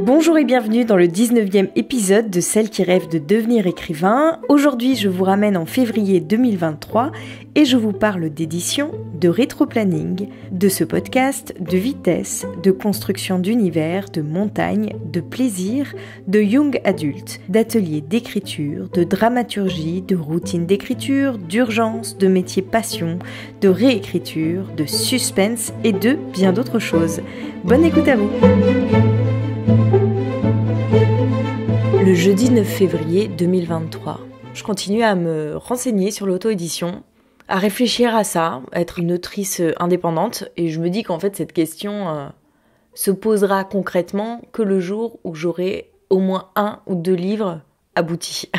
Bonjour et bienvenue dans le 19e épisode de Celles qui rêvent de devenir écrivain. Aujourd'hui, je vous ramène en février 2023 et je vous parle d'édition, de rétroplanning, de ce podcast, de vitesse, de construction d'univers, de montagne, de plaisir, de young adulte, d'ateliers d'écriture, de dramaturgie, de routine d'écriture, d'urgence, de métier passion, de réécriture, de suspense et de bien d'autres choses. Bonne écoute à vous! Le jeudi 9 février 2023, je continue à me renseigner sur l'auto-édition, à réfléchir à ça, à être une autrice indépendante, et je me dis qu'en fait cette question se posera concrètement que le jour où j'aurai au moins 1 ou 2 livres aboutis.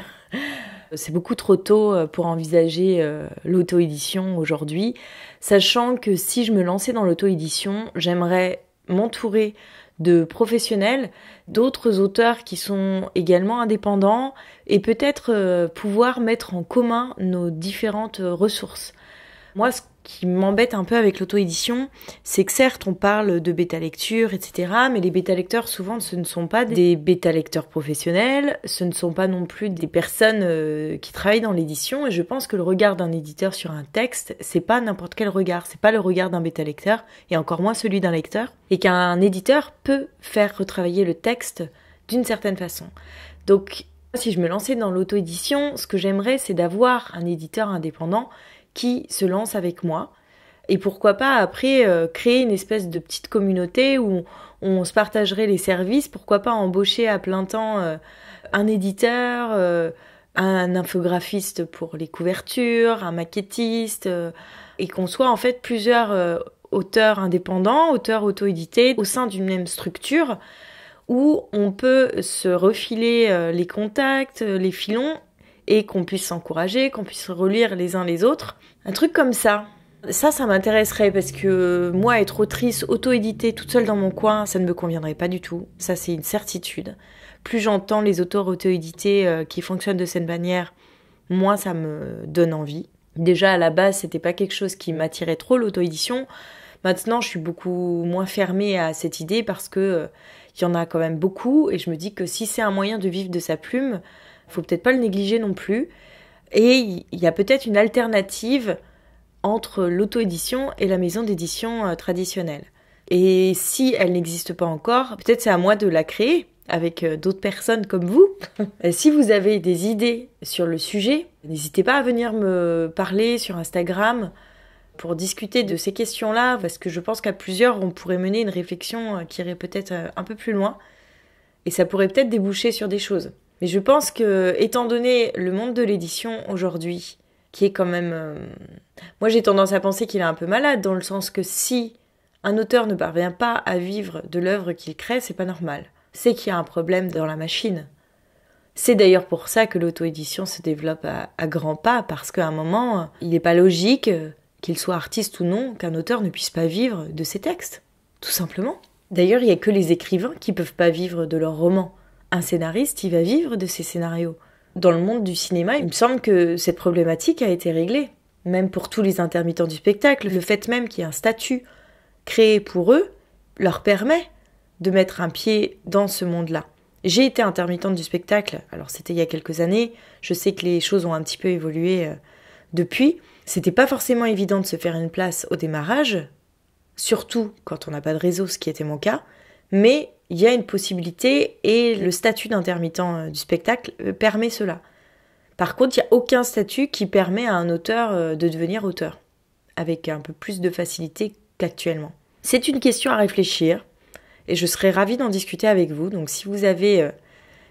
C'est beaucoup trop tôt pour envisager l'auto-édition aujourd'hui, sachant que si je me lançais dans l'auto-édition, j'aimerais m'entourer de professionnels, d'autres auteurs qui sont également indépendants et peut-être pouvoir mettre en commun nos différentes ressources. Moi, ce qui m'embête un peu avec l'auto-édition, c'est que certes, on parle de bêta-lecture, etc., mais les bêta-lecteurs, souvent, ce ne sont pas des bêta-lecteurs professionnels, ce ne sont pas non plus des personnes qui travaillent dans l'édition, et je pense que le regard d'un éditeur sur un texte, c'est pas n'importe quel regard, c'est pas le regard d'un bêta-lecteur, et encore moins celui d'un lecteur, et qu'un éditeur peut faire retravailler le texte d'une certaine façon. Donc, si je me lançais dans l'auto-édition, ce que j'aimerais, c'est d'avoir un éditeur indépendant qui se lance avec moi. Et pourquoi pas après créer une espèce de petite communauté où on se partagerait les services. Pourquoi pas embaucher à plein temps un éditeur, un infographiste pour les couvertures, un maquettiste, et qu'on soit en fait plusieurs auteurs indépendants, auteurs auto-édités au sein d'une même structure où on peut se refiler les contacts, les filons, et qu'on puisse s'encourager, qu'on puisse relire les uns les autres. Un truc comme ça. Ça m'intéresserait parce que moi, être autrice auto-éditée toute seule dans mon coin, ça ne me conviendrait pas du tout. Ça, c'est une certitude. Plus j'entends les auteurs auto-édités qui fonctionnent de cette manière, moins ça me donne envie. Déjà, à la base, c'était pas quelque chose qui m'attirait trop, l'auto-édition. Maintenant, je suis beaucoup moins fermée à cette idée parce que y en a quand même beaucoup et je me dis que si c'est un moyen de vivre de sa plume, faut peut-être pas le négliger non plus. Et il y a peut-être une alternative entre l'auto-édition et la maison d'édition traditionnelle. Et si elle n'existe pas encore, peut-être c'est à moi de la créer avec d'autres personnes comme vous. Si vous avez des idées sur le sujet, n'hésitez pas à venir me parler sur Instagram pour discuter de ces questions-là, parce que je pense qu'à plusieurs, on pourrait mener une réflexion qui irait peut-être un peu plus loin. Et ça pourrait peut-être déboucher sur des choses. Mais je pense que, étant donné le monde de l'édition aujourd'hui, qui est quand même... Moi, j'ai tendance à penser qu'il est un peu malade, dans le sens que si un auteur ne parvient pas à vivre de l'œuvre qu'il crée, c'est pas normal. C'est qu'il y a un problème dans la machine. C'est d'ailleurs pour ça que l'auto-édition se développe à grands pas, parce qu'à un moment, il n'est pas logique, qu'il soit artiste ou non, qu'un auteur ne puisse pas vivre de ses textes. Tout simplement. D'ailleurs, il n'y a que les écrivains qui peuvent pas vivre de leurs romans. Un scénariste, il va vivre de ses scénarios. Dans le monde du cinéma, il me semble que cette problématique a été réglée. Même pour tous les intermittents du spectacle, le fait même qu'il y ait un statut créé pour eux leur permet de mettre un pied dans ce monde-là. J'ai été intermittente du spectacle, alors c'était il y a quelques années, je sais que les choses ont un petit peu évolué depuis. C'était pas forcément évident de se faire une place au démarrage, surtout quand on n'a pas de réseau, ce qui était mon cas, mais il y a une possibilité et le statut d'intermittent du spectacle permet cela. Par contre, il n'y a aucun statut qui permet à un auteur de devenir auteur, avec un peu plus de facilité qu'actuellement. C'est une question à réfléchir et je serais ravie d'en discuter avec vous. Donc si vous avez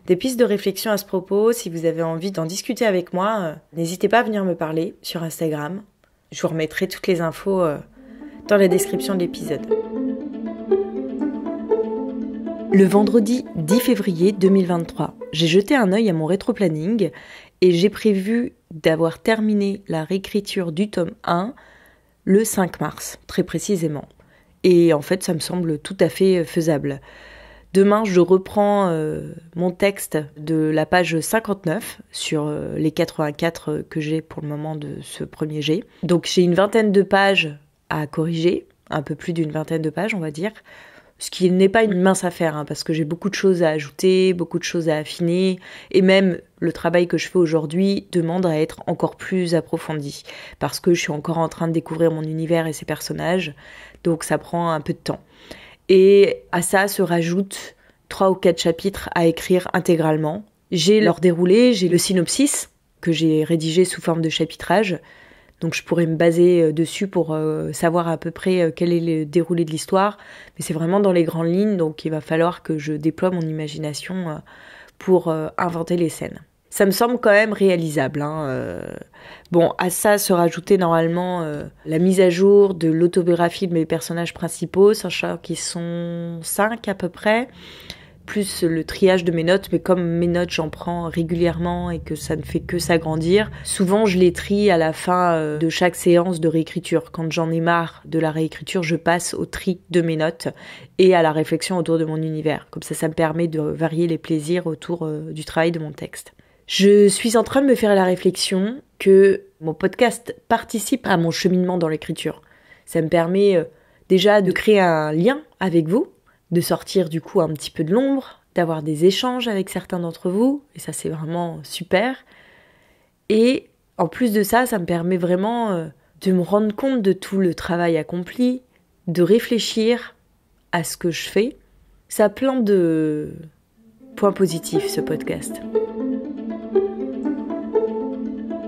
des pistes de réflexion à ce propos, si vous avez envie d'en discuter avec moi, n'hésitez pas à venir me parler sur Instagram. Je vous remettrai toutes les infos dans la description de l'épisode. Le vendredi 10 février 2023, j'ai jeté un œil à mon rétroplanning et j'ai prévu d'avoir terminé la réécriture du tome 1 le 5 mars, très précisément. Et en fait, ça me semble tout à fait faisable. Demain, je reprends mon texte de la page 59 sur les 84 que j'ai pour le moment de ce premier jet. Donc j'ai une vingtaine de pages à corriger, un peu plus d'une 20aine de pages, on va dire. Ce qui n'est pas une mince affaire, hein, parce que j'ai beaucoup de choses à ajouter, beaucoup de choses à affiner, et même le travail que je fais aujourd'hui demande à être encore plus approfondi, parce que je suis encore en train de découvrir mon univers et ses personnages, donc ça prend un peu de temps. Et à ça se rajoutent 3 ou 4 chapitres à écrire intégralement. J'ai leur déroulé, j'ai le synopsis que j'ai rédigé sous forme de chapitrage, donc je pourrais me baser dessus pour savoir à peu près quel est le déroulé de l'histoire. Mais c'est vraiment dans les grandes lignes, donc il va falloir que je déploie mon imagination pour inventer les scènes. Ça me semble quand même réalisable. Bon, à ça se rajouter normalement la mise à jour de l'autobiographie de mes personnages principaux, sachant qu'ils sont 5 à peu près, plus le triage de mes notes, mais comme mes notes j'en prends régulièrement et que ça ne fait que s'agrandir, souvent je les trie à la fin de chaque séance de réécriture. Quand j'en ai marre de la réécriture, je passe au tri de mes notes et à la réflexion autour de mon univers. Comme ça me permet de varier les plaisirs autour du travail de mon texte. Je suis en train de me faire la réflexion que mon podcast participe à mon cheminement dans l'écriture. Ça me permet déjà de créer un lien avec vous, de sortir du coup un petit peu de l'ombre, d'avoir des échanges avec certains d'entre vous, et ça c'est vraiment super. Et en plus de ça, ça me permet vraiment de me rendre compte de tout le travail accompli, de réfléchir à ce que je fais. Ça a plein de points positifs ce podcast.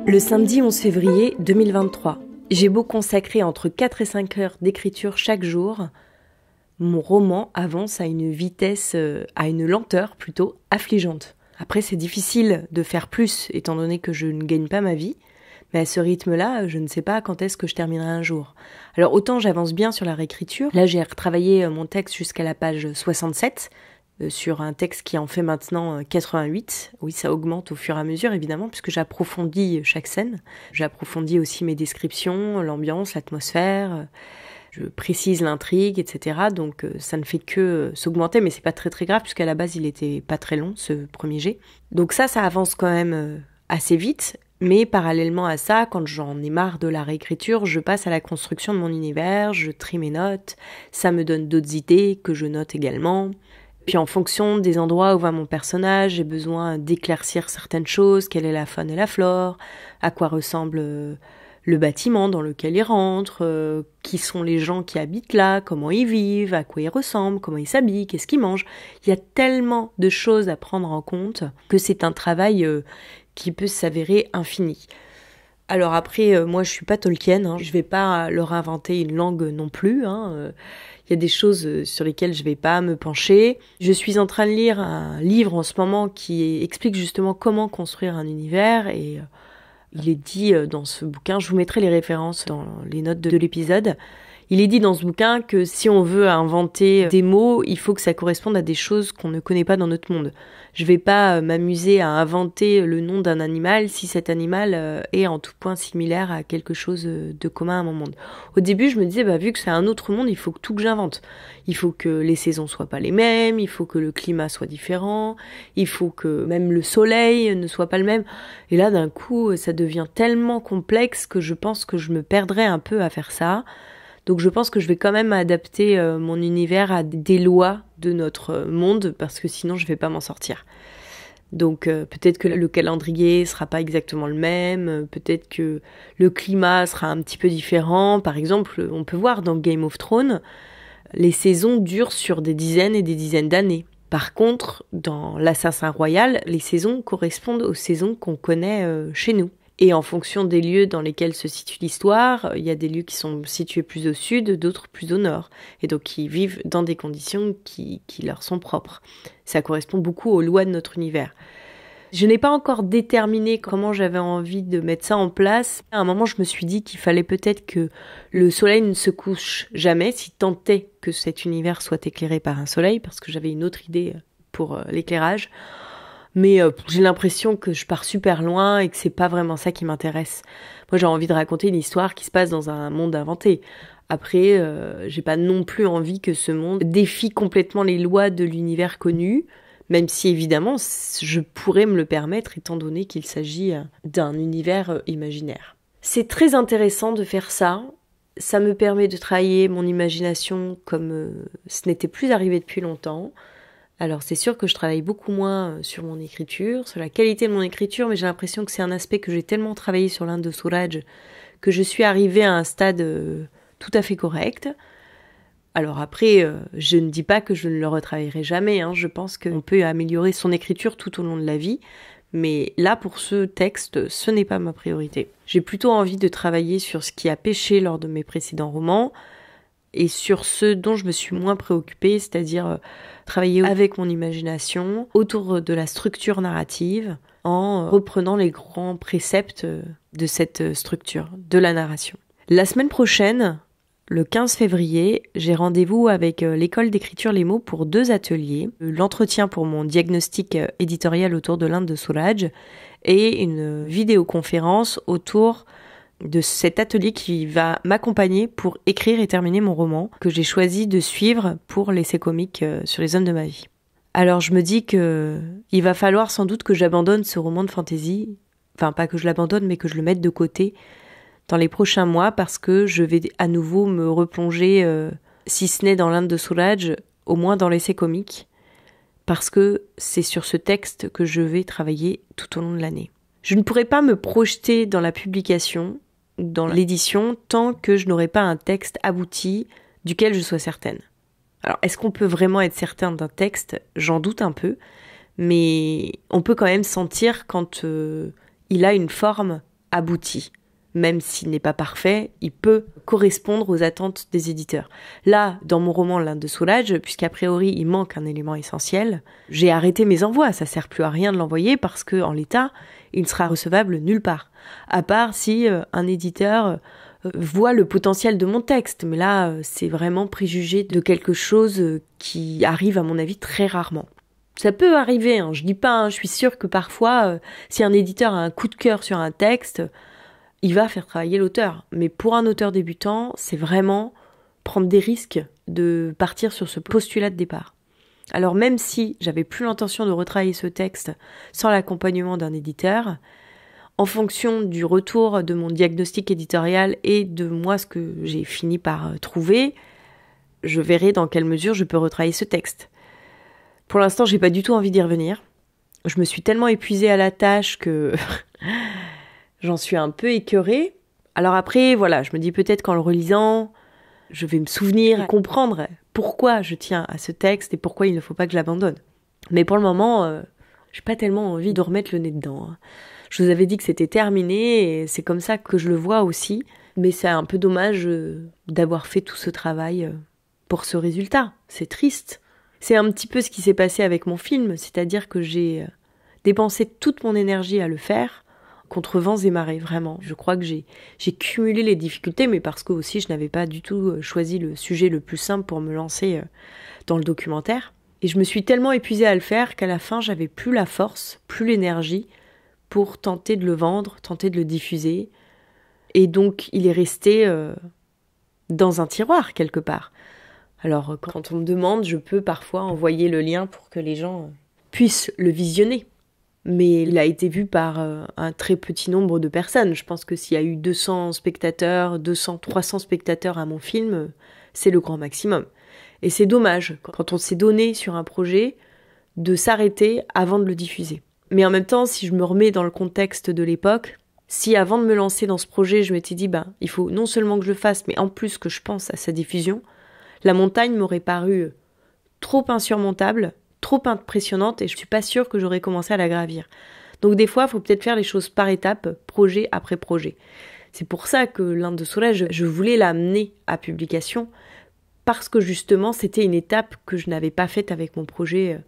Le samedi 11 février 2023, j'ai beau consacrer entre 4 et 5 heures d'écriture chaque jour, mon roman avance à une vitesse, à une lenteur plutôt affligeante. Après, c'est difficile de faire plus, étant donné que je ne gagne pas ma vie. Mais à ce rythme-là, je ne sais pas quand est-ce que je terminerai un jour. Alors autant j'avance bien sur la réécriture. Là, j'ai retravaillé mon texte jusqu'à la page 67, sur un texte qui en fait maintenant 88. Oui, ça augmente au fur et à mesure, évidemment, puisque j'approfondis chaque scène. J'approfondis aussi mes descriptions, l'ambiance, l'atmosphère. Je précise l'intrigue, etc. Donc ça ne fait que s'augmenter, mais c'est pas très très grave, puisqu'à la base il était pas très long, ce premier jet. Donc ça avance quand même assez vite, mais parallèlement à ça, quand j'en ai marre de la réécriture, je passe à la construction de mon univers, je trie mes notes, ça me donne d'autres idées que je note également. Puis en fonction des endroits où va mon personnage, j'ai besoin d'éclaircir certaines choses, quelle est la faune et la flore, à quoi ressemble le bâtiment dans lequel ils rentrent, qui sont les gens qui habitent là, comment ils vivent, à quoi ils ressemblent, comment ils s'habillent, qu'est-ce qu'ils mangent. Il y a tellement de choses à prendre en compte que c'est un travail qui peut s'avérer infini. Alors après, moi je suis pas Tolkien, je vais pas leur inventer une langue non plus. Il y a des choses sur lesquelles je vais pas me pencher. Je suis en train de lire un livre en ce moment qui explique justement comment construire un univers et il est dit dans ce bouquin, je vous mettrai les références dans les notes de l'épisode, il est dit dans ce bouquin que si on veut inventer des mots, il faut que ça corresponde à des choses qu'on ne connaît pas dans notre monde. Je vais pas m'amuser à inventer le nom d'un animal si cet animal est en tout point similaire à quelque chose de commun à mon monde. Au début, je me disais, vu que c'est un autre monde, il faut que tout que j'invente. Il faut que les saisons soient pas les mêmes, il faut que le climat soit différent, il faut que même le soleil ne soit pas le même. Et là, d'un coup, ça devient tellement complexe que je pense que je me perdrais un peu à faire ça. Donc je pense que je vais quand même adapter mon univers à des lois de notre monde, parce que sinon je vais pas m'en sortir. Donc peut-être que le calendrier sera pas exactement le même, peut-être que le climat sera un petit peu différent. Par exemple, on peut voir dans Game of Thrones, les saisons durent sur des dizaines et des dizaines d'années. Par contre, dans l'Assassin Royal, les saisons correspondent aux saisons qu'on connaît chez nous. Et en fonction des lieux dans lesquels se situe l'histoire, il y a des lieux qui sont situés plus au sud, d'autres plus au nord. Et donc qui vivent dans des conditions qui leur sont propres. Ça correspond beaucoup aux lois de notre univers. Je n'ai pas encore déterminé comment j'avais envie de mettre ça en place. À un moment, je me suis dit qu'il fallait peut-être que le soleil ne se couche jamais, si tant est que cet univers soit éclairé par un soleil, parce que j'avais une autre idée pour l'éclairage. Mais j'ai l'impression que je pars super loin et que c'est pas vraiment ça qui m'intéresse. Moi, j'ai envie de raconter une histoire qui se passe dans un monde inventé. Après, j'ai pas non plus envie que ce monde défie complètement les lois de l'univers connu, même si évidemment, je pourrais me le permettre étant donné qu'il s'agit d'un univers imaginaire. C'est très intéressant de faire ça, Ça me permet de travailler mon imagination comme ce n'était plus arrivé depuis longtemps. Alors c'est sûr que je travaille beaucoup moins sur mon écriture, sur la qualité de mon écriture, mais j'ai l'impression que c'est un aspect que j'ai tellement travaillé sur l'Inde de Suraj que je suis arrivée à un stade tout à fait correct. Alors après, je ne dis pas que je ne le retravaillerai jamais, hein. Je pense qu'on peut améliorer son écriture tout au long de la vie, mais là, pour ce texte, ce n'est pas ma priorité. J'ai plutôt envie de travailler sur ce qui a péché lors de mes précédents romans et sur ce dont je me suis moins préoccupée, c'est-à-dire travailler avec mon imagination autour de la structure narrative en reprenant les grands préceptes de cette structure, de la narration. La semaine prochaine, le 15 février, j'ai rendez-vous avec l'école d'écriture Les Mots pour 2 ateliers. L'entretien pour mon diagnostic éditorial autour de l'Inde de Suraj et une vidéoconférence autour de cet atelier qui va m'accompagner pour écrire et terminer mon roman que j'ai choisi de suivre pour l'essai comique sur les hommes de ma vie. Alors je me dis que il va falloir sans doute que j'abandonne ce roman de fantasy, enfin pas que je l'abandonne mais que je le mette de côté dans les prochains mois parce que je vais à nouveau me replonger, si ce n'est dans l'Inde de Suraj, au moins dans l'essai comique, parce que c'est sur ce texte que je vais travailler tout au long de l'année. Je ne pourrai pas me projeter dans la publication, dans l'édition, tant que je n'aurai pas un texte abouti duquel je sois certaine. Alors, est-ce qu'on peut vraiment être certain d'un texte ? J'en doute un peu, mais on peut quand même sentir quand il a une forme aboutie. Même s'il n'est pas parfait, il peut correspondre aux attentes des éditeurs. Là, dans mon roman L'Inde de Suraj, puisqu'a priori il manque un élément essentiel, j'ai arrêté mes envois. Ça sert plus à rien de l'envoyer parce que, en l'état, il ne sera recevable nulle part. À part si un éditeur voit le potentiel de mon texte. Mais là, c'est vraiment préjugé de quelque chose qui arrive, à mon avis, très rarement. Ça peut arriver, hein. Je dis pas, hein. Je suis sûre que parfois, si un éditeur a un coup de cœur sur un texte, il va faire travailler l'auteur. Mais pour un auteur débutant, c'est vraiment prendre des risques de partir sur ce postulat de départ. Alors même si j'avais plus l'intention de retravailler ce texte sans l'accompagnement d'un éditeur, en fonction du retour de mon diagnostic éditorial et de moi ce que j'ai fini par trouver, je verrai dans quelle mesure je peux retravailler ce texte. Pour l'instant, j'ai pas du tout envie d'y revenir. Je me suis tellement épuisée à la tâche que j'en suis un peu écœurée. Alors après, voilà, je me dis peut-être qu'en le relisant, je vais me souvenir et comprendre pourquoi je tiens à ce texte et pourquoi il ne faut pas que je l'abandonne. Mais pour le moment, j'ai pas tellement envie de remettre le nez dedans. Je vous avais dit que c'était terminé et c'est comme ça que je le vois aussi. Mais c'est un peu dommage d'avoir fait tout ce travail pour ce résultat. C'est triste. C'est un petit peu ce qui s'est passé avec mon film, c'est-à-dire que j'ai dépensé toute mon énergie à le faire contre vents et marées, vraiment. Je crois que j'ai cumulé les difficultés, mais parce que aussi je n'avais pas du tout choisi le sujet le plus simple pour me lancer dans le documentaire. Et je me suis tellement épuisée à le faire qu'à la fin, j'avais plus la force, plus l'énergie pour tenter de le vendre, tenter de le diffuser. Et donc, il est resté dans un tiroir, quelque part. Alors, quand on me demande, je peux parfois envoyer le lien pour que les gens puissent le visionner. Mais il a été vu par un très petit nombre de personnes. Je pense que s'il y a eu 200 spectateurs, 200, 300 spectateurs à mon film, c'est le grand maximum. Et c'est dommage, quand on s'est donné sur un projet, de s'arrêter avant de le diffuser. Mais en même temps, si je me remets dans le contexte de l'époque, si avant de me lancer dans ce projet, je m'étais dit, il faut non seulement que je le fasse, mais en plus que je pense à sa diffusion, la montagne m'aurait paru trop insurmontable, trop impressionnante, et je suis pas sûre que j'aurais commencé à la gravir. Donc des fois, il faut peut-être faire les choses par étapes, projet après projet. C'est pour ça que l'Inde de Suraj, je voulais l'amener à publication, parce que justement, c'était une étape que je n'avais pas faite avec mon projet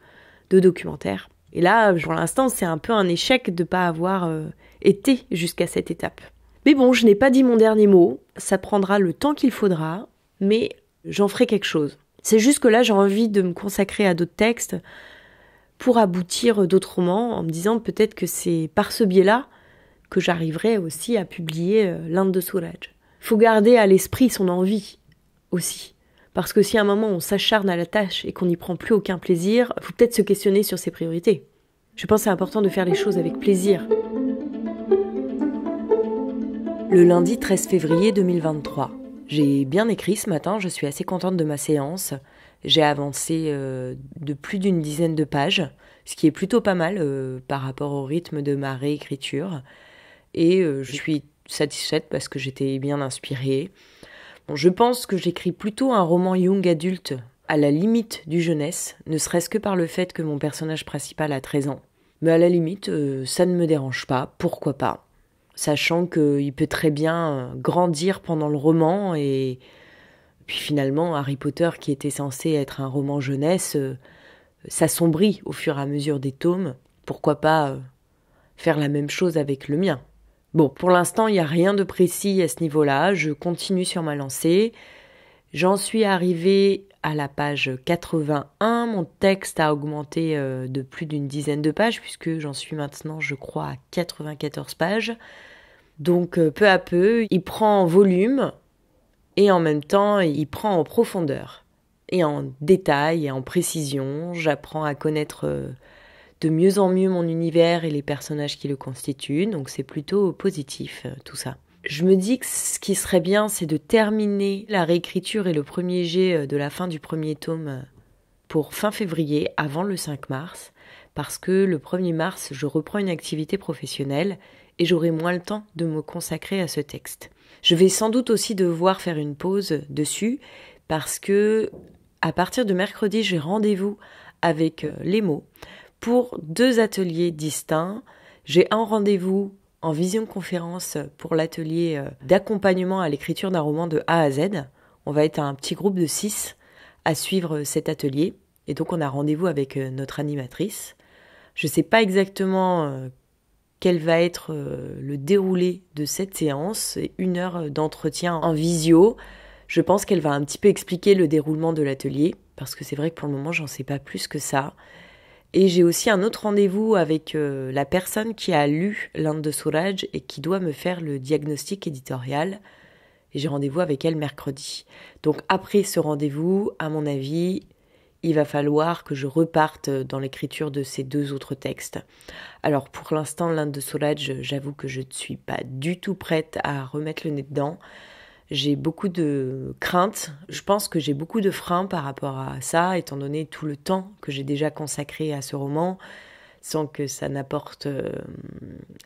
de documentaire. Et là, pour l'instant, c'est un peu un échec de ne pas avoir été jusqu'à cette étape. Mais bon, je n'ai pas dit mon dernier mot, ça prendra le temps qu'il faudra, mais j'en ferai quelque chose. C'est juste que là, j'ai envie de me consacrer à d'autres textes pour aboutir d'autres romans, en me disant peut-être que c'est par ce biais-là que j'arriverai aussi à publier l'Inde de Suraj. Il faut garder à l'esprit son envie aussi. Parce que si à un moment on s'acharne à la tâche et qu'on n'y prend plus aucun plaisir, il faut peut-être se questionner sur ses priorités. Je pense que c'est important de faire les choses avec plaisir. Le lundi 13 février 2023. J'ai bien écrit ce matin, je suis assez contente de ma séance. J'ai avancé de plus d'une dizaine de pages, ce qui est plutôt pas mal par rapport au rythme de ma réécriture. Et je suis satisfaite parce que j'étais bien inspirée. Bon, je pense que j'écris plutôt un roman young adulte, à la limite du jeunesse, ne serait-ce que par le fait que mon personnage principal a 13 ans. Mais à la limite, ça ne me dérange pas, pourquoi pas. Sachant qu'il peut très bien grandir pendant le roman et puis finalement Harry Potter, qui était censé être un roman jeunesse, s'assombrit au fur et à mesure des tomes. Pourquoi pas faire la même chose avec le mien? Bon, pour l'instant, il n'y a rien de précis à ce niveau-là. Je continue sur ma lancée. J'en suis arrivée à la page 81. Mon texte a augmenté de plus d'une dizaine de pages, puisque j'en suis maintenant, je crois, à 94 pages. Donc, peu à peu, il prend en volume et en même temps, il prend en profondeur et en détail et en précision. J'apprends à connaître de mieux en mieux mon univers et les personnages qui le constituent, donc c'est plutôt positif tout ça. Je me dis que ce qui serait bien, c'est de terminer la réécriture et le premier jet de la fin du premier tome pour fin février, avant le 5 mars, parce que le 1er mars, je reprends une activité professionnelle et j'aurai moins le temps de me consacrer à ce texte. Je vais sans doute aussi devoir faire une pause dessus, parce que à partir de mercredi, j'ai rendez-vous avec les mots pour 2 ateliers distincts. J'ai un rendez-vous en visioconférence pour l'atelier d'accompagnement à l'écriture d'un roman de A à Z. On va être un petit groupe de 6 à suivre cet atelier. Et donc on a rendez-vous avec notre animatrice. Je ne sais pas exactement quel va être le déroulé de cette séance. C'est 1 heure d'entretien en visio. Je pense qu'elle va un petit peu expliquer le déroulement de l'atelier, parce que c'est vrai que pour le moment, j'en sais pas plus que ça. Et j'ai aussi un autre rendez-vous avec la personne qui a lu l'Inde de Suraj et qui doit me faire le diagnostic éditorial. Et j'ai rendez-vous avec elle mercredi. Donc après ce rendez-vous, à mon avis, il va falloir que je reparte dans l'écriture de ces 2 autres textes. Alors pour l'instant, l'Inde de Suraj, j'avoue que je ne suis pas du tout prête à remettre le nez dedans. J'ai beaucoup de craintes, je pense que j'ai beaucoup de freins par rapport à ça, étant donné tout le temps que j'ai déjà consacré à ce roman, sans que ça n'apporte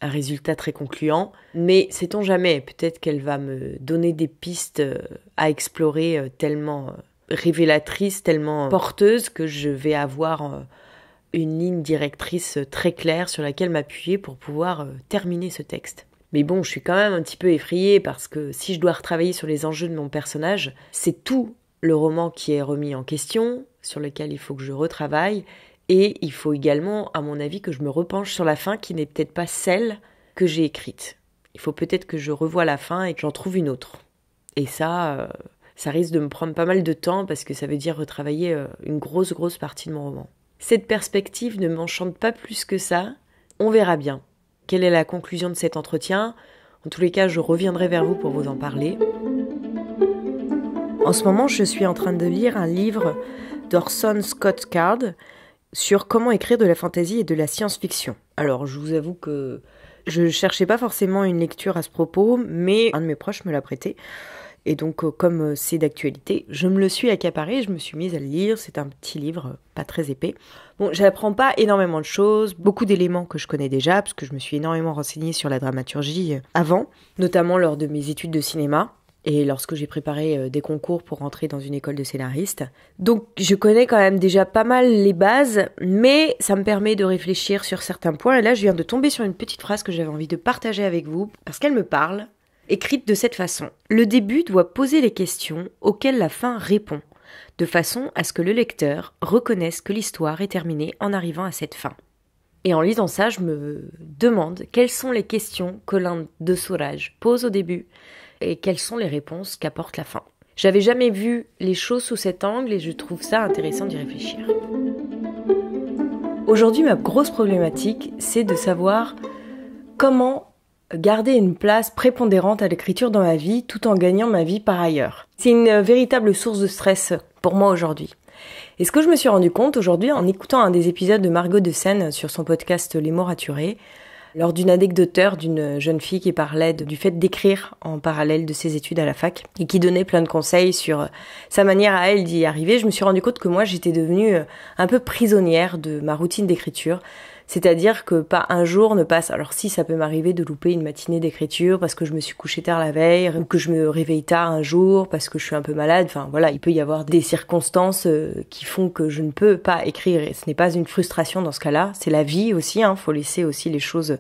un résultat très concluant. Mais sait-on jamais, peut-être qu'elle va me donner des pistes à explorer tellement révélatrices, tellement porteuses, que je vais avoir une ligne directrice très claire sur laquelle m'appuyer pour pouvoir terminer ce texte. Mais bon, je suis quand même un petit peu effrayée parce que si je dois retravailler sur les enjeux de mon personnage, c'est tout le roman qui est remis en question, sur lequel il faut que je retravaille. Et il faut également, à mon avis, que je me repenche sur la fin qui n'est peut-être pas celle que j'ai écrite. Il faut peut-être que je revoie la fin et que j'en trouve une autre. Et ça risque de me prendre pas mal de temps parce que ça veut dire retravailler une grosse partie de mon roman. Cette perspective ne m'enchante pas plus que ça. On verra bien. Quelle est la conclusion de cet entretien? En tous les cas, je reviendrai vers vous pour vous en parler. En ce moment, je suis en train de lire un livre d'Orson Scott Card sur comment écrire de la fantasy et de la science-fiction. Alors, je vous avoue que je cherchais pas forcément une lecture à ce propos, mais un de mes proches me l'a prêté. Et donc, comme c'est d'actualité, je me le suis accaparé, je me suis mise à le lire. C'est un petit livre, pas très épais. Bon, j'apprends pas énormément de choses, beaucoup d'éléments que je connais déjà, parce que je me suis énormément renseignée sur la dramaturgie avant, notamment lors de mes études de cinéma, et lorsque j'ai préparé des concours pour rentrer dans une école de scénariste. Donc, je connais quand même déjà pas mal les bases, mais ça me permet de réfléchir sur certains points. Et là, je viens de tomber sur une petite phrase que j'avais envie de partager avec vous, parce qu'elle me parle. Écrite de cette façon. Le début doit poser les questions auxquelles la fin répond, de façon à ce que le lecteur reconnaisse que l'histoire est terminée en arrivant à cette fin. Et en lisant ça, je me demande quelles sont les questions que l'Inde de Suraj pose au début et quelles sont les réponses qu'apporte la fin. J'avais jamais vu les choses sous cet angle et je trouve ça intéressant d'y réfléchir. Aujourd'hui, ma grosse problématique, c'est de savoir comment garder une place prépondérante à l'écriture dans ma vie tout en gagnant ma vie par ailleurs. C'est une véritable source de stress pour moi aujourd'hui. Et ce que je me suis rendu compte aujourd'hui en écoutant un des épisodes de Margot de Seine sur son podcast Les mots raturés, lors d'une anecdoteur d'une jeune fille qui parlait du fait d'écrire en parallèle de ses études à la fac et qui donnait plein de conseils sur sa manière à elle d'y arriver. Je me suis rendu compte que moi, j'étais devenue un peu prisonnière de ma routine d'écriture. C'est-à-dire que pas un jour ne passe. Alors si, ça peut m'arriver de louper une matinée d'écriture parce que je me suis couchée tard la veille ou que je me réveille tard un jour parce que je suis un peu malade. Enfin voilà, il peut y avoir des circonstances qui font que je ne peux pas écrire et ce n'est pas une frustration dans ce cas-là. C'est la vie aussi, faut laisser aussi les choses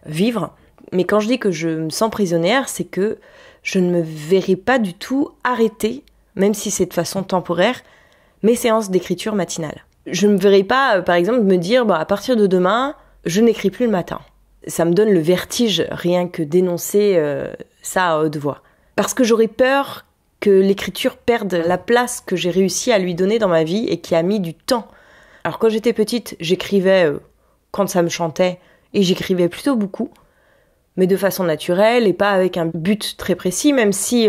vivre. Mais quand je dis que je me sens prisonnière, c'est que je ne me verrai pas du tout arrêter, même si c'est de façon temporaire, mes séances d'écriture matinale. Je ne me verrai pas, par exemple, me dire à partir de demain, je n'écris plus le matin. Ça me donne le vertige, rien que d'énoncer ça à haute voix. Parce que j'aurais peur que l'écriture perde la place que j'ai réussi à lui donner dans ma vie et qui a mis du temps. Alors quand j'étais petite, j'écrivais quand ça me chantait et j'écrivais plutôt beaucoup, mais de façon naturelle et pas avec un but très précis, même si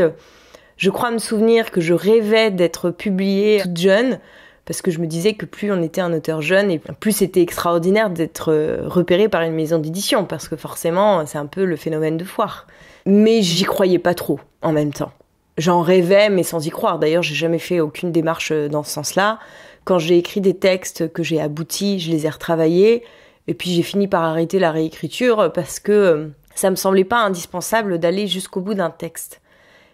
je crois me souvenir que je rêvais d'être publiée toute jeune, parce que je me disais que plus on était un auteur jeune, et plus c'était extraordinaire d'être repéré par une maison d'édition, parce que forcément, c'est un peu le phénomène de foire. Mais j'y croyais pas trop, en même temps. J'en rêvais, mais sans y croire. D'ailleurs, j'ai jamais fait aucune démarche dans ce sens-là. Quand j'ai écrit des textes que j'ai aboutis, je les ai retravaillés, et puis j'ai fini par arrêter la réécriture, parce que ça me semblait pas indispensable d'aller jusqu'au bout d'un texte.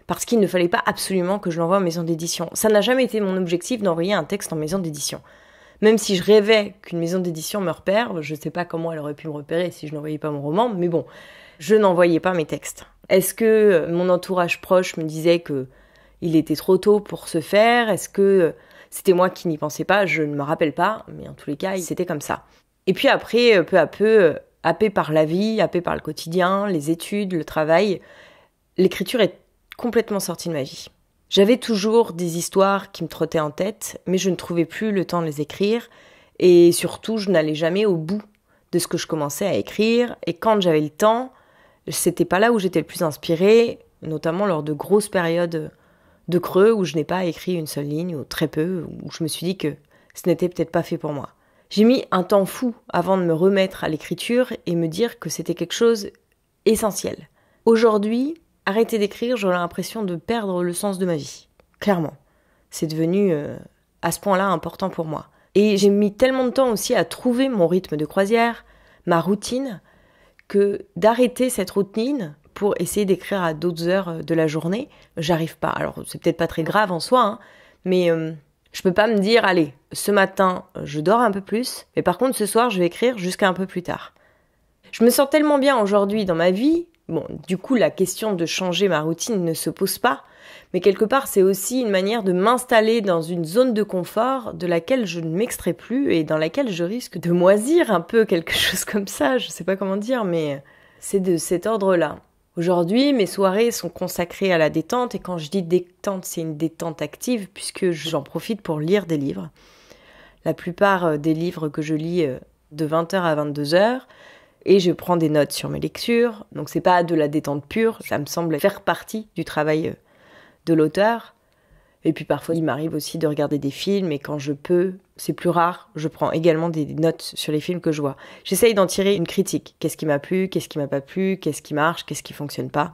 Parce qu'il ne fallait pas absolument que je l'envoie en maison d'édition. Ça n'a jamais été mon objectif d'envoyer un texte en maison d'édition. Même si je rêvais qu'une maison d'édition me repère, je ne sais pas comment elle aurait pu me repérer si je n'envoyais pas mon roman, mais bon, je n'envoyais pas mes textes. Est-ce que mon entourage proche me disait que il était trop tôt pour se faire ? Est-ce que c'était moi qui n'y pensais pas ? Je ne me rappelle pas, mais en tous les cas, c'était comme ça. Et puis après, peu à peu, happée par la vie, happée par le quotidien, les études, le travail, l'écriture est complètement sortie de ma vie. J'avais toujours des histoires qui me trottaient en tête, mais je ne trouvais plus le temps de les écrire, et surtout, je n'allais jamais au bout de ce que je commençais à écrire, et quand j'avais le temps, c'était pas là où j'étais le plus inspirée, notamment lors de grosses périodes de creux où je n'ai pas écrit une seule ligne, ou très peu, où je me suis dit que ce n'était peut-être pas fait pour moi. J'ai mis un temps fou avant de me remettre à l'écriture et me dire que c'était quelque chose d'essentiel. Aujourd'hui, arrêter d'écrire, j'aurais l'impression de perdre le sens de ma vie. Clairement. C'est devenu à ce point-là important pour moi. Et j'ai mis tellement de temps aussi à trouver mon rythme de croisière, ma routine, que d'arrêter cette routine pour essayer d'écrire à d'autres heures de la journée, j'arrive pas. Alors, c'est peut-être pas très grave en soi, mais je peux pas me dire, allez, ce matin, je dors un peu plus, mais par contre, ce soir, je vais écrire jusqu'à un peu plus tard. Je me sens tellement bien aujourd'hui dans ma vie. Bon, du coup, la question de changer ma routine ne se pose pas, mais quelque part, c'est aussi une manière de m'installer dans une zone de confort de laquelle je ne m'extrais plus et dans laquelle je risque de moisir un peu, quelque chose comme ça, je sais pas comment dire, mais c'est de cet ordre-là. Aujourd'hui, mes soirées sont consacrées à la détente, et quand je dis détente, c'est une détente active, puisque j'en profite pour lire des livres. La plupart des livres que je lis de 20h à 22h, et je prends des notes sur mes lectures, donc c'est pas de la détente pure, ça me semble faire partie du travail de l'auteur. Et puis parfois il m'arrive aussi de regarder des films, et quand je peux, c'est plus rare, je prends également des notes sur les films que je vois. J'essaye d'en tirer une critique, qu'est-ce qui m'a plu, qu'est-ce qui m'a pas plu, qu'est-ce qui marche, qu'est-ce qui fonctionne pas.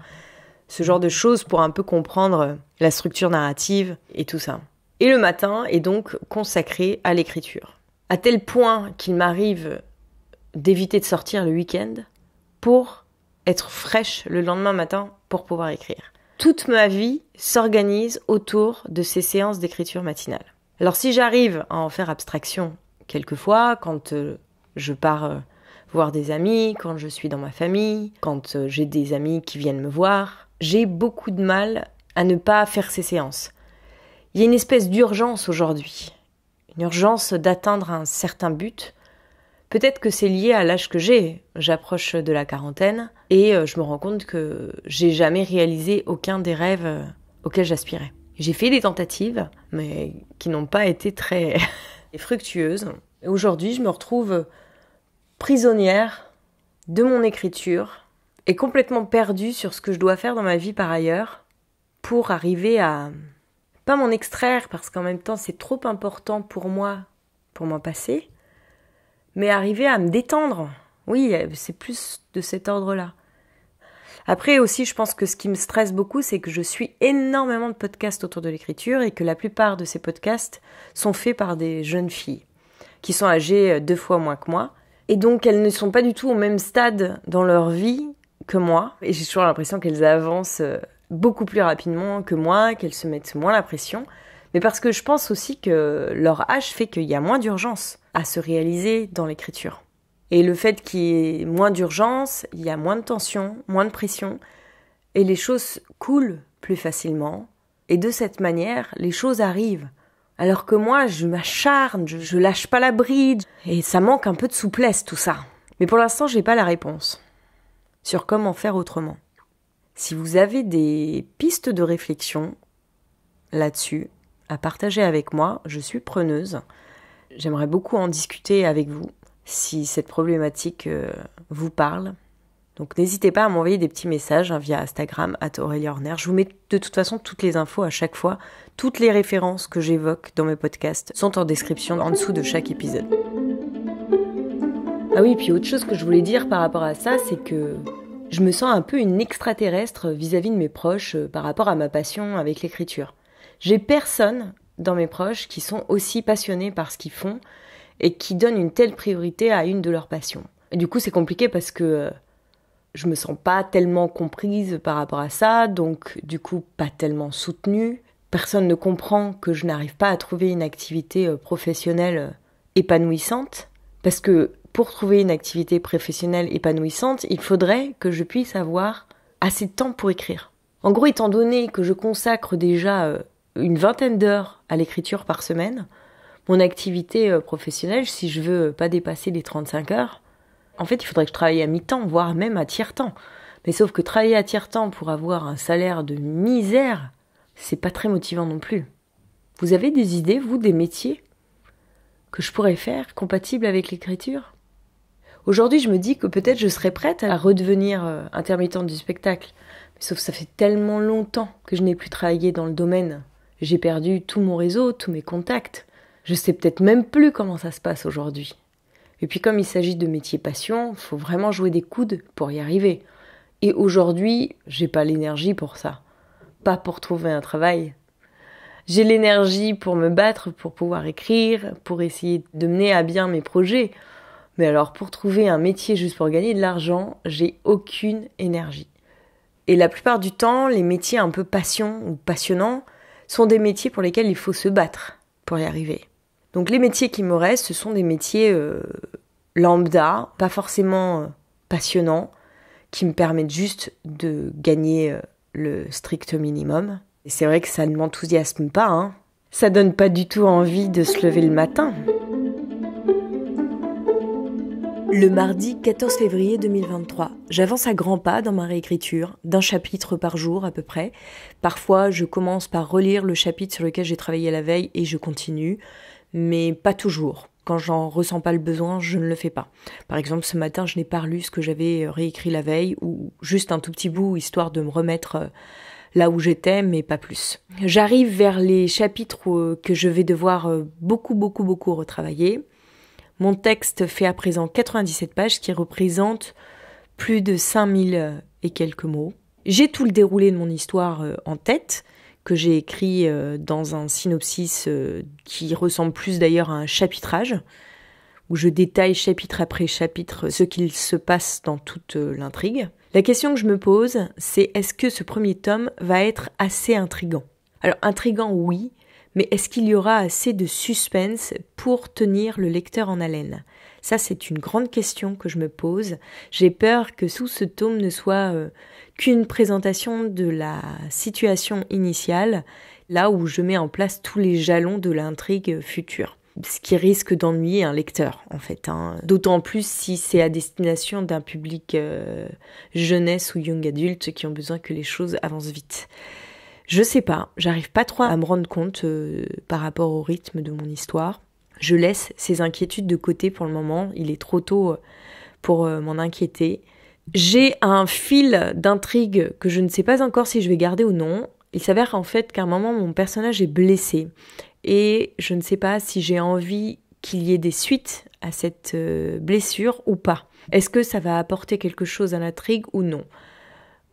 Ce genre de choses pour un peu comprendre la structure narrative et tout ça. Et le matin est donc consacré à l'écriture. À tel point qu'il m'arrive d'éviter de sortir le week-end pour être fraîche le lendemain matin pour pouvoir écrire. Toute ma vie s'organise autour de ces séances d'écriture matinale. Alors si j'arrive à en faire abstraction quelquefois, quand je pars voir des amis, quand je suis dans ma famille, quand j'ai des amis qui viennent me voir, j'ai beaucoup de mal à ne pas faire ces séances. Il y a une espèce d'urgence aujourd'hui, une urgence d'atteindre un certain but. Peut-être que c'est lié à l'âge que j'ai. J'approche de la quarantaine et je me rends compte que j'ai jamais réalisé aucun des rêves auxquels j'aspirais. J'ai fait des tentatives, mais qui n'ont pas été très fructueuses. Et aujourd'hui, je me retrouve prisonnière de mon écriture et complètement perdue sur ce que je dois faire dans ma vie par ailleurs pour arriver à pas m'en extraire, parce qu'en même temps, c'est trop important pour moi, pour m'en passer, mais arriver à me détendre Oui, c'est plus de cet ordre-là. Après aussi, je pense que ce qui me stresse beaucoup, c'est que je suis énormément de podcasts autour de l'écriture et que la plupart de ces podcasts sont faits par des jeunes filles qui sont âgées 2 fois moins que moi. Et donc, elles ne sont pas du tout au même stade dans leur vie que moi. Et j'ai toujours l'impression qu'elles avancent beaucoup plus rapidement que moi, qu'elles se mettent moins la pression. Mais parce que je pense aussi que leur âge fait qu'il y a moins d'urgence à se réaliser dans l'écriture. Et le fait qu'il y ait moins d'urgence, il y a moins de tension, moins de pression, et les choses coulent plus facilement. Et de cette manière, les choses arrivent. Alors que moi, je m'acharne, je lâche pas la bride, et ça manque un peu de souplesse tout ça. Mais pour l'instant, j'ai pas la réponse sur comment faire autrement. Si vous avez des pistes de réflexion là-dessus, à partager avec moi, je suis preneuse. J'aimerais beaucoup en discuter avec vous, si cette problématique vous parle. Donc n'hésitez pas à m'envoyer des petits messages via Instagram @AureliaHorner. Je vous mets de toute façon toutes les infos à chaque fois. Toutes les références que j'évoque dans mes podcasts sont en description en dessous de chaque épisode. Ah oui, puis autre chose que je voulais dire par rapport à ça, c'est que je me sens un peu une extraterrestre vis-à-vis de mes proches par rapport à ma passion avec l'écriture. J'ai personne dans mes proches qui sont aussi passionnés par ce qu'ils font et qui donnent une telle priorité à une de leurs passions. Et du coup, c'est compliqué parce que je me sens pas tellement comprise par rapport à ça, donc du coup, pas tellement soutenue. Personne ne comprend que je n'arrive pas à trouver une activité professionnelle épanouissante, parce que pour trouver une activité professionnelle épanouissante, il faudrait que je puisse avoir assez de temps pour écrire. En gros, étant donné que je consacre déjà une 20aine d'heures à l'écriture par semaine, mon activité professionnelle, si je veux pas dépasser les 35 heures, en fait, il faudrait que je travaille à mi-temps, voire même à tiers-temps. Mais sauf que travailler à tiers-temps pour avoir un salaire de misère, c'est pas très motivant non plus. Vous avez des idées, vous, des métiers que je pourrais faire compatibles avec l'écriture ? Aujourd'hui, je me dis que peut-être je serais prête à redevenir intermittente du spectacle. Mais sauf que ça fait tellement longtemps que je n'ai plus travaillé dans le domaine. J'ai perdu tout mon réseau, tous mes contacts. Je sais peut-être même plus comment ça se passe aujourd'hui. Et puis comme il s'agit de métier passion, faut vraiment jouer des coudes pour y arriver. Et aujourd'hui, j'ai pas l'énergie pour ça. Pas pour trouver un travail. J'ai l'énergie pour me battre, pour pouvoir écrire, pour essayer de mener à bien mes projets. Mais alors pour trouver un métier juste pour gagner de l'argent, j'ai aucune énergie. Et la plupart du temps, les métiers un peu passion ou passionnants sont des métiers pour lesquels il faut se battre pour y arriver. Donc les métiers qui me restent, ce sont des métiers lambda, pas forcément passionnants, qui me permettent juste de gagner le strict minimum. Et c'est vrai que ça ne m'enthousiasme pas, hein. Ça donne pas du tout envie de se lever le matin. Le mardi 14 février 2023, j'avance à grands pas dans ma réécriture, d'un chapitre par jour à peu près. Parfois, je commence par relire le chapitre sur lequel j'ai travaillé la veille et je continue, mais pas toujours. Quand j'en ressens pas le besoin, je ne le fais pas. Par exemple, ce matin, je n'ai pas relu ce que j'avais réécrit la veille, ou juste un tout petit bout, histoire de me remettre là où j'étais, mais pas plus. J'arrive vers les chapitres que je vais devoir beaucoup retravailler. Mon texte fait à présent 97 pages, ce qui représente plus de 5000 et quelques mots. J'ai tout le déroulé de mon histoire en tête, que j'ai écrit dans un synopsis qui ressemble plus d'ailleurs à un chapitrage, où je détaille chapitre après chapitre ce qu'il se passe dans toute l'intrigue. La question que je me pose, c'est est-ce que ce premier tome va être assez intriguant ? Alors intriguant, oui, mais est-ce qu'il y aura assez de suspense pour tenir le lecteur en haleine ? Ça, c'est une grande question que je me pose. J'ai peur que sous ce tome ne soit qu'une présentation de la situation initiale, là où je mets en place tous les jalons de l'intrigue future. Ce qui risque d'ennuyer un lecteur, en fait. D'autant plus si c'est à destination d'un public jeunesse ou young adulte qui ont besoin que les choses avancent vite. Je sais pas, j'arrive pas trop à me rendre compte par rapport au rythme de mon histoire. Je laisse ces inquiétudes de côté pour le moment, il est trop tôt pour m'en inquiéter. J'ai un fil d'intrigue que je ne sais pas encore si je vais garder ou non. Il s'avère en fait qu'à un moment mon personnage est blessé et je ne sais pas si j'ai envie qu'il y ait des suites à cette blessure ou pas. Est-ce que ça va apporter quelque chose à l'intrigue ou non ?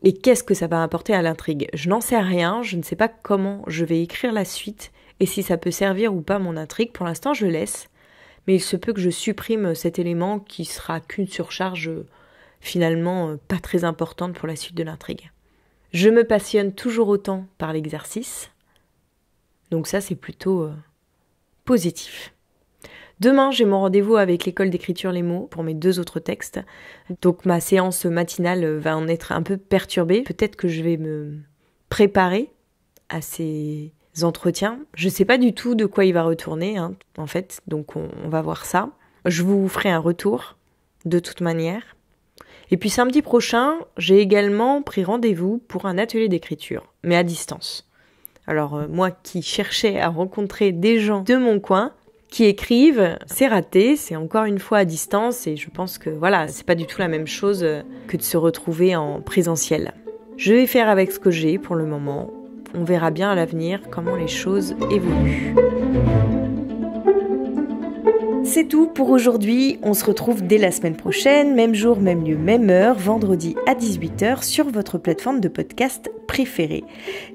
Et qu'est-ce que ça va apporter à l'intrigue ? Je n'en sais rien, je ne sais pas comment je vais écrire la suite et si ça peut servir ou pas mon intrigue. Pour l'instant, je laisse, mais il se peut que je supprime cet élément qui sera qu'une surcharge finalement pas très importante pour la suite de l'intrigue. Je me passionne toujours autant par l'exercice, donc ça c'est plutôt positif. Demain, j'ai mon rendez-vous avec l'école d'écriture Les Mots pour mes 2 autres textes. Donc ma séance matinale va en être un peu perturbée. Peut-être que je vais me préparer à ces entretiens. Je ne sais pas du tout de quoi il va retourner, en fait. Donc on va voir ça. Je vous ferai un retour, de toute manière. Et puis samedi prochain, j'ai également pris rendez-vous pour un atelier d'écriture, mais à distance. Alors moi qui cherchais à rencontrer des gens de mon coin, qui écrivent, c'est raté, c'est encore une fois à distance et je pense que voilà, c'est pas du tout la même chose que de se retrouver en présentiel. Je vais faire avec ce que j'ai pour le moment. On verra bien à l'avenir comment les choses évoluent. C'est tout pour aujourd'hui, on se retrouve dès la semaine prochaine, même jour, même lieu, même heure, vendredi à 18h sur votre plateforme de podcast préférée.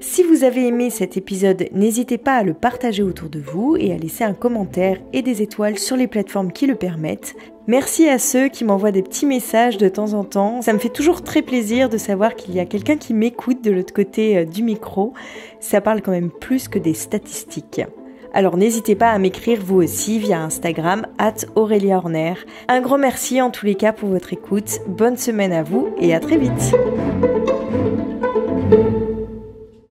Si vous avez aimé cet épisode, n'hésitez pas à le partager autour de vous et à laisser un commentaire et des étoiles sur les plateformes qui le permettent. Merci à ceux qui m'envoient des petits messages de temps en temps, ça me fait toujours très plaisir de savoir qu'il y a quelqu'un qui m'écoute de l'autre côté du micro, ça parle quand même plus que des statistiques. Alors n'hésitez pas à m'écrire vous aussi via Instagram @AureliaHorner. Un grand merci en tous les cas pour votre écoute, bonne semaine à vous et à très vite.